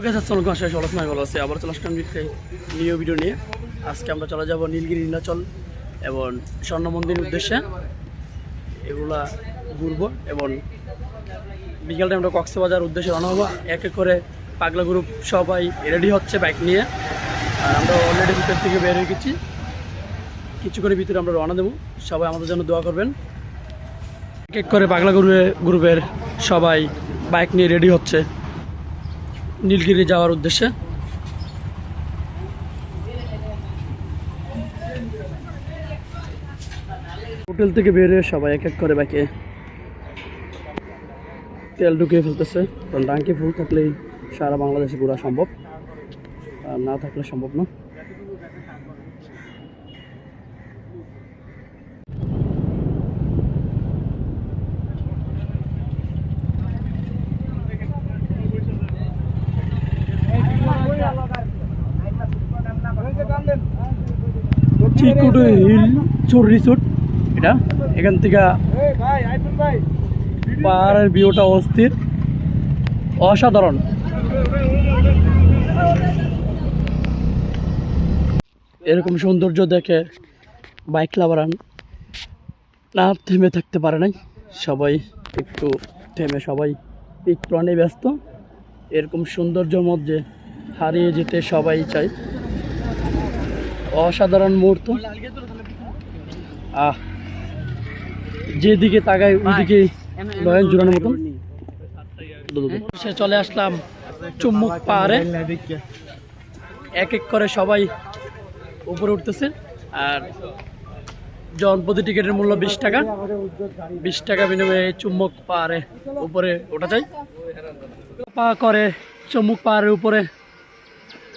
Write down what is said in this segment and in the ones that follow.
ওকে আসসালামু আলাইকুম, সবাই ভালো আছে। আবার চলে আসলাম নিউ ভিডিও নিয়ে। আজকে আমরা চলে যাব নীলগিরি, নীলাচল এবং স্বর্ণ মন্দিরের উদ্দেশ্যে। এগুলা ঘুরবো এবং বিকেল টাইম আমরা কক্সবাজার উদ্দেশ্যে রওনা হবো। এক এক করে পাগলা গ্রুপ সবাই রেডি হচ্ছে বাইক নিয়ে, আর আমরা অলরেডি ভিতর থেকে বের হয়ে গেছি। কিছু করে ভিতরে আমরা রওনা দেবো। সবাই আমাদের জন্য দোয়া করবেন। এক এক করে পাগলা গ্রুপের সবাই বাইক নিয়ে রেডি হচ্ছে নীলগিরি যাওয়ার উদ্দেশ্যে। হোটেল থেকে বেরিয়ে সবাই এক এক করে বাইকে তেল ঢুকিয়ে ফেলতেছে, কারণ টাঙ্কি ফুল থাকলেই সারা বাংলাদেশে ঘোরা সম্ভব, আর না থাকলে সম্ভব না। চিকুটে হিল চোর রিসোর্ট এটা। এখান থেকে পাহাড়ের ভিউটা অস্থির, অসাধারণ। এরকম সৌন্দর্য দেখে বাইক লাভার না থেমে থাকতে পারে নাই। সবাই একটু থেমে সবাই একটু অনেক ব্যস্ত। এরকম সৌন্দর্যের মধ্যে হারিয়ে যেতে সবাই চায়। অসাধারণ মুহূর্ত। যেদিকে তাকায় ওইদিকে নয়ন জোড়ানোর মতন। সে চলে আসলাম চুম্বুক পাহাড়ে। এক এক করে সবাই উপরে উঠতেছে, আর জনপ্রতি টিকিটের মূল্য 20 টাকা। 20 টাকা বিনিময়ে চুম্বক পাহাড়ে উপরে ওঠা যায়। পা করে চুম্বুক পাহাড়ের উপরে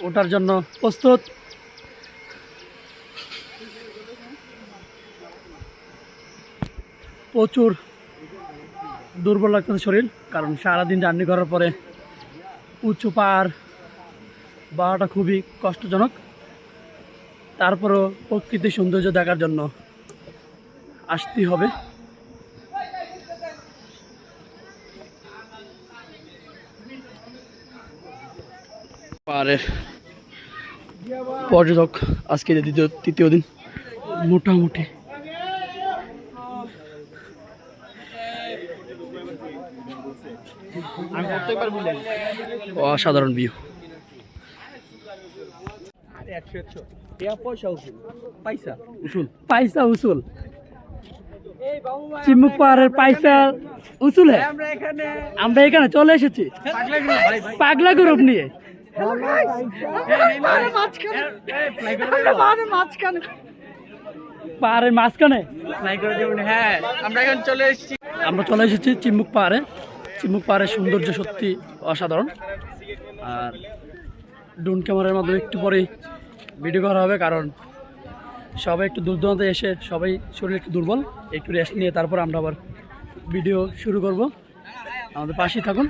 ওঠার জন্য প্রস্তুত। প্রচুর দুর্বল লাগতেছে শরীর, কারণ সারাদিন জার্নি করার পরে উঁচু পাহাড় বাড়াটা খুবই কষ্টজনক। তারপরও প্রকৃতির সৌন্দর্য দেখার জন্য আসতেই হবে। পাহাড়ের পর্যটক আজকে তৃতীয় দিন মোটামুটি অসাধারণ ভিউ। পয়সা উসুল চিম্বুক পাহাড়ের পয়সা উসুল। আমরা এখানে চলে এসেছি পাগলা গ্রুপ নিয়ে। পাহাড়ের মাঝখানে আমরা চলে এসেছি চিম্বুক পাহাড়ে। চিম্বুক পাহাড়ের সৌন্দর্য সত্যি অসাধারণ। আর ড্রোন ক্যামেরার মাধ্যমে একটু পরেই ভিডিও করা হবে, কারণ সবাই একটু দূর দূরান্তে এসে সবাই শরীর একটু দুর্বল, একটু রেস্ট নিয়ে তারপর আমরা আবার ভিডিও শুরু করব। আমাদের পাশেই থাকুন।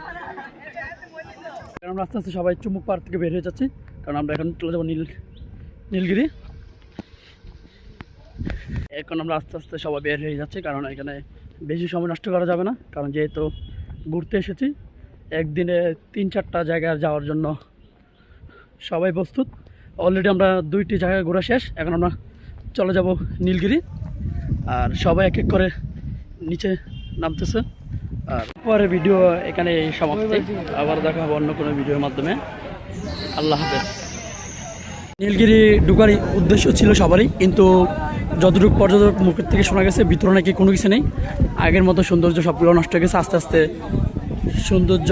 কারণ আমরা আস্তে আস্তে সবাই চুম্বুক পাহাড় থেকে বের হয়ে যাচ্ছি, কারণ আমরা এখন চলে যাবো নীলগিরি। এখন আমরা আস্তে আস্তে সবাই বের হয়ে যাচ্ছি, কারণ এখানে বেশি সময় নষ্ট করা যাবে না, কারণ যেহেতু ঘুরতে এসেছি একদিনে 3-4টা জায়গায় যাওয়ার জন্য সবাই প্রস্তুত। অলরেডি আমরা 2টি জায়গায় ঘোরা শেষ। এখন আমরা চলে যাব নীলগিরি, আর সবাই এক এক করে নিচে নামতেছে। আর পরে ভিডিও এখানে সমাপ্ত। আবার দেখা হবে অন্য কোনো ভিডিওর মাধ্যমে। আল্লাহ হাফেজ। নীলগিরি ঢোকার উদ্দেশ্য ছিল সবারই, কিন্তু যতটুকু পর্যটক মুখের থেকে শোনা গেছে ভিতরে নাকি কোনো কিছু নেই। আগের মতো সৌন্দর্য সবগুলো নষ্ট হয়ে গেছে। আস্তে আস্তে সৌন্দর্য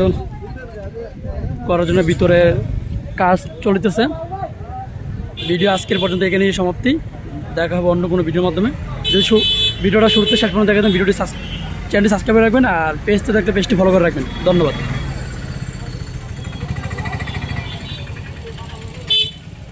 করার জন্য ভিতরে কাজ চলিতেছে। ভিডিও আজকের পর্যন্ত এখানেই সমাপ্তি। দেখা হবে অন্য কোনো ভিডিওর মাধ্যমে। যদি ভিডিওটা শুরুতে শেষ পর্যন্ত দেখেন ভিডিওটি চ্যানেলটি সাবস্ক্রাইব রাখবেন, আর পেজতে দেখলে পেজটি ফলো করে রাখবেন। ধন্যবাদ।